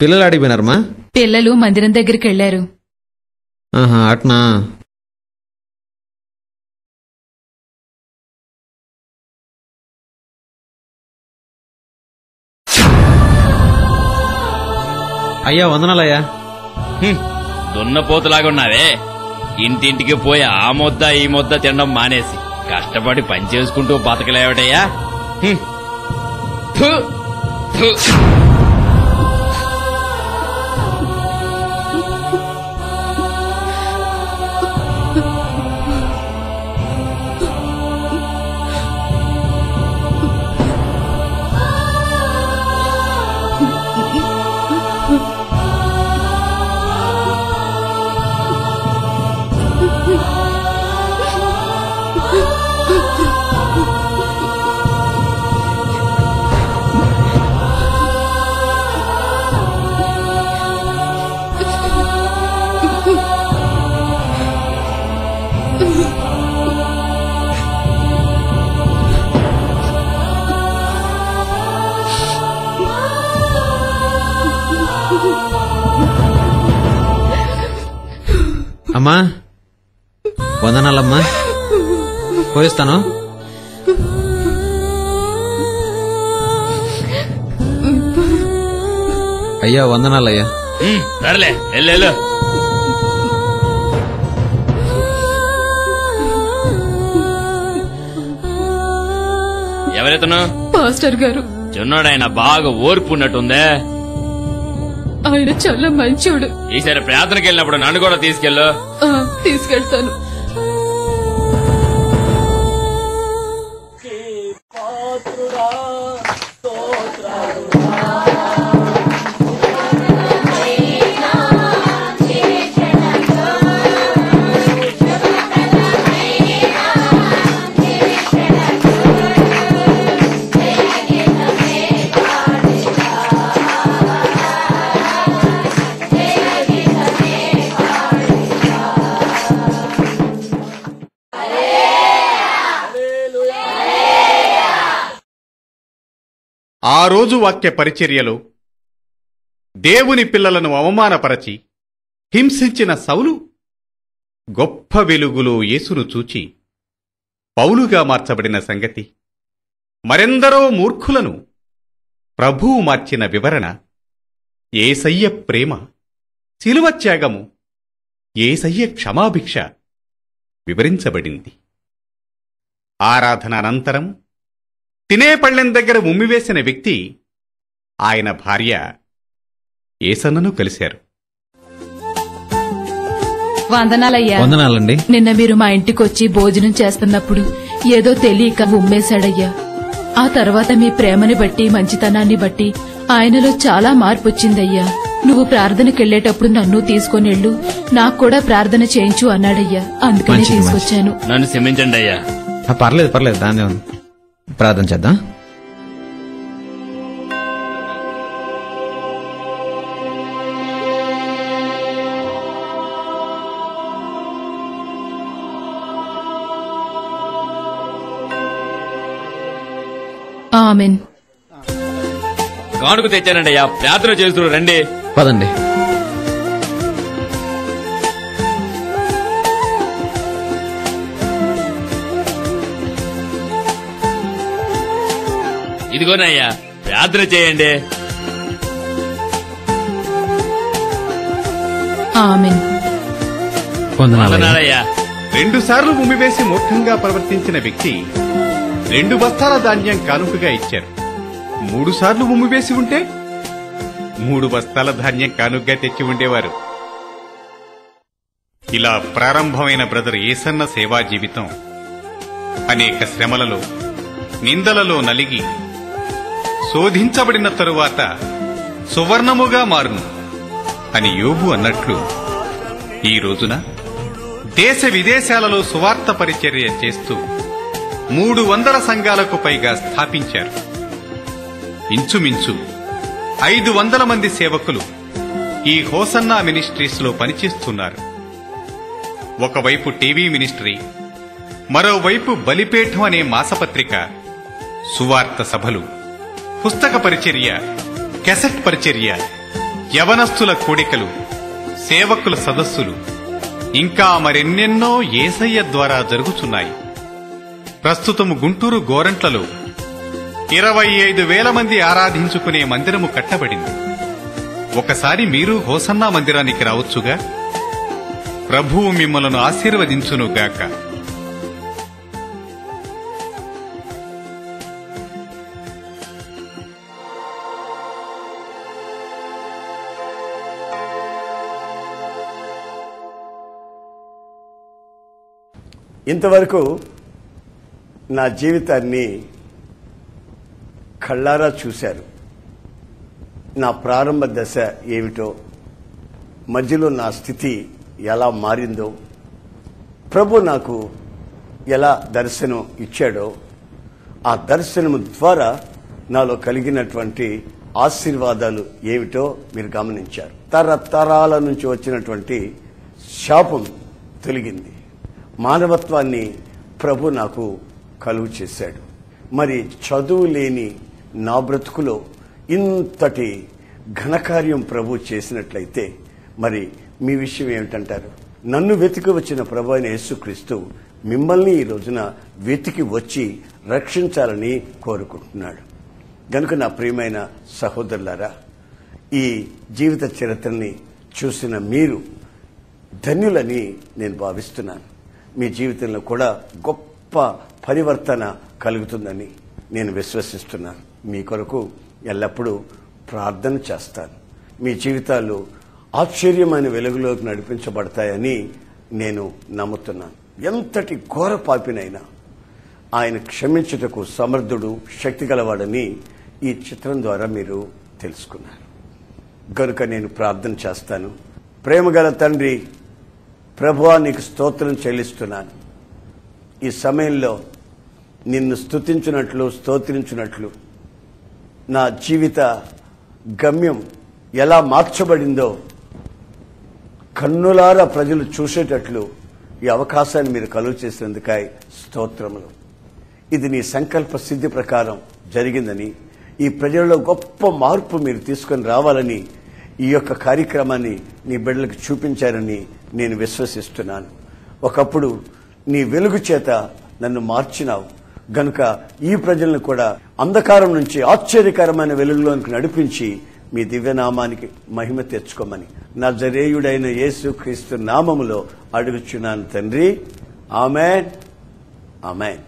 పిల్లలు అడిగిపోయినారమ్మా? పిల్లలు మందిరం దగ్గరికి వెళ్లారు. అట్నా? అయ్యా వందనాలయ్యా. దున్నపోతులాగున్నావే, ఇంటింటికి పోయి ఆ ముద్ద ఈ ముద్ద తినడం మానేసి కష్టపడి పని చేసుకుంటూ బతకలేవటయ్యా. అమ్మా వందనాలమ్మా, పోయిస్తాను. అయ్యా వందనాలయ్యా. సరేలే, వెళ్ళు. ఎవరైతను? పాస్టర్ గారు. చిన్నోడాయన బాగా ఓర్పు ఉన్నట్టుందే. ఆయన చాలా మంచోడు. ఈసారి ప్రార్థనకి వెళ్ళినప్పుడు నన్ను కూడా తీసుకెళ్ళు. తీసుకెళ్తాను. ఆ రోజు వాక్య పరిచర్యలో దేవుని పిల్లలను అవమానపరచి హింసించిన సౌలు గొప్ప వెలుగులో యేసును చూచి పౌలుగా మార్చబడిన సంగతి, మరెందరో మూర్ఖులను ప్రభువు మార్చిన వివరణ, యేసయ్య ప్రేమ, శిలువ త్యాగము, యేసయ్య క్షమాభిక్ష వివరించబడింది. ఆరాధన అనంతరం తినే పళ్ళెం దగ్గర ఉమ్మివేసిన వ్యక్తి ఆయన భార్య యేసన్నను కలిశారు. వందనాలయ్యా. వందనాలండి. నిన్న మీరు మా ఇంటికొచ్చి భోజనం చేస్తున్నప్పుడు ఏదో తెలియక ఉమ్మేశాడయ్యా. ఆ తర్వాత మీ ప్రేమని బట్టి మంచితనాన్ని బట్టి ఆయనలో చాలా మార్పు వచ్చిందయ్యా. నువ్వు ప్రార్థనకెళ్లేటప్పుడు నన్ను తీసుకొనిళ్ళు, నాకు కూడా ప్రార్థన చేయించు అన్నాడయ్యా. అందుకని తీసుకొచ్చాను. నన్ను క్షమించండి అయ్యా. పర్లేదు పర్లేదు, దాన్ని ఉంది. ప్రార్థన చేద్దాం. ఆమెన్. కానుక తెచ్చానండి అయ్యా, ప్రార్థన చేస్తూ రండి. పదండి. ఇదిగోనయ్యా ప్రార్థన చేయండి. ఆమేన్. వందనాలయ్యా. 2 సార్లు ఉమ్మివేసి మూర్ఖంగా ప్రవర్తించిన వ్యక్తి 2 బస్తాల ధాన్యం కానుకగా ఇచ్చారు. 3 సార్లు ఉమ్మివేసి ఉంటే 3 బస్తాల ధాన్యం కానుకగా తెచ్చి ఉండేవారు. ఇలా ప్రారంభమైన బ్రదర్ ఏసన్న సేవా జీవితం అనేక శ్రమలలో, నిందలలో నలిగి శోధించబడిన తరువాత సువర్ణముగా మారును అని యోబు అన్నట్లు ఈ రోజున దేశ విదేశాలలో సువార్త పరిచర్య చేస్తూ 300 సంఘాలకు పైగా స్థాపించారు. ఇంచుమించు 500 మంది సేవకులు ఈ హోసన్నా మినిస్ట్రీస్ లో పనిచేస్తున్నారు. ఒకవైపు టీవీ మినిస్ట్రీ, మరోవైపు బలిపీఠం అనే మాసపత్రిక, సువార్త సభలు, పుస్తక పరిచర్య, కెసెట్ పరిచర్య, యవనస్తుల కూడికలు, సేవకుల సదస్సులు, ఇంకా మరెన్నెన్నో యేసయ్య ద్వారా జరుగుతున్నాయి. ప్రస్తుతము గుంటూరు గోరంట్లలో 25,000 మంది ఆరాధించుకునే మందిరము కట్టబడింది. ఒకసారి మీరు హోసన్నా మందిరానికి రావచ్చుగా. ప్రభువు మిమ్మలను ఆశీర్వదించునుగాక. ఇంతవరకు నా జీవితాన్ని కళ్ళారా చూశారు. నా ప్రారంభ దశ ఏమిటో, మధ్యలో నా స్థితి ఎలా మారిందో, ప్రభు నాకు ఎలా దర్శనం ఇచ్చాడో, ఆ దర్శనము ద్వారా నాలో కలిగినటువంటి ఆశీర్వాదాలు ఏమిటో మీరు గమనించారు. తరతరాల నుంచి వచ్చినటువంటి శాపం తొలగింది. మానవత్వాన్ని ప్రభు నాకు కలుగు చేశాడు. మరి చదువు లేని నా బ్రతుకులో ఇంతటి ఘనకార్యం ప్రభు చేసినట్లయితే మరి మీ విషయం ఏమిటంటారు? నన్ను వెతికి వచ్చిన ప్రభు అయిన యేసుక్రీస్తు మిమ్మల్ని ఈ రోజున వెతికి వచ్చి రక్షించాలని కోరుకుంటున్నాడు. గనుక నా ప్రియమైన సహోదరులారా, ఈ జీవిత చరిత్రని చూసిన మీరు ధన్యులని నేను భావిస్తున్నాను. మీ జీవితంలో కూడా గొప్ప పరివర్తన కలుగుతుందని నేను విశ్వసిస్తున్నాను. మీ కొరకు ఎల్లప్పుడూ ప్రార్థన చేస్తాను. మీ జీవితాలు ఆశ్చర్యమైన వెలుగులోకి నడిపించబడతాయని నేను నమ్ముతున్నాను. ఎంతటి ఘోర పాపినైనా ఆయన క్షమించుటకు సమర్థుడు, శక్తి గలవాడని ఈ చిత్రం ద్వారా మీరు తెలుసుకున్నారు. కనుక నేను ప్రార్థన చేస్తాను. ప్రేమగల తండ్రి, ప్రభువా, నీకు స్తోత్రం చెల్లిస్తున్నాను. ఈ సమయంలో నిన్ను స్తోత్రించినట్లు నా జీవిత గమ్యం ఎలా మార్చబడిందో కన్నులారా ప్రజలు చూసేటట్లు ఈ అవకాశాన్ని మీరు కలుగు చేసినందుకై స్తోత్రములు. ఇది నీ సంకల్ప సిద్ధి ప్రకారం జరిగిందని, ఈ ప్రజలలో గొప్ప మార్పు మీరు తీసుకొని రావాలని ఈ యొక్క కార్యక్రమాన్ని నీ బిడ్డలకు చూపించారని నేను విశ్వసిస్తున్నాను. ఒకప్పుడు నీ వెలుగు చేత నన్ను మార్చినావు గనుక ఈ ప్రజలను కూడా అంధకారం నుంచి ఆశ్చర్యకరమైన వెలుగులోనికి నడిపించి మీ దివ్యనామానికి మహిమ తెచ్చుకోమని నజరేయుడైన యేసుక్రీస్తు నామములో అడుగుచున్నాను తండ్రి. ఆమేన్, ఆమేన్.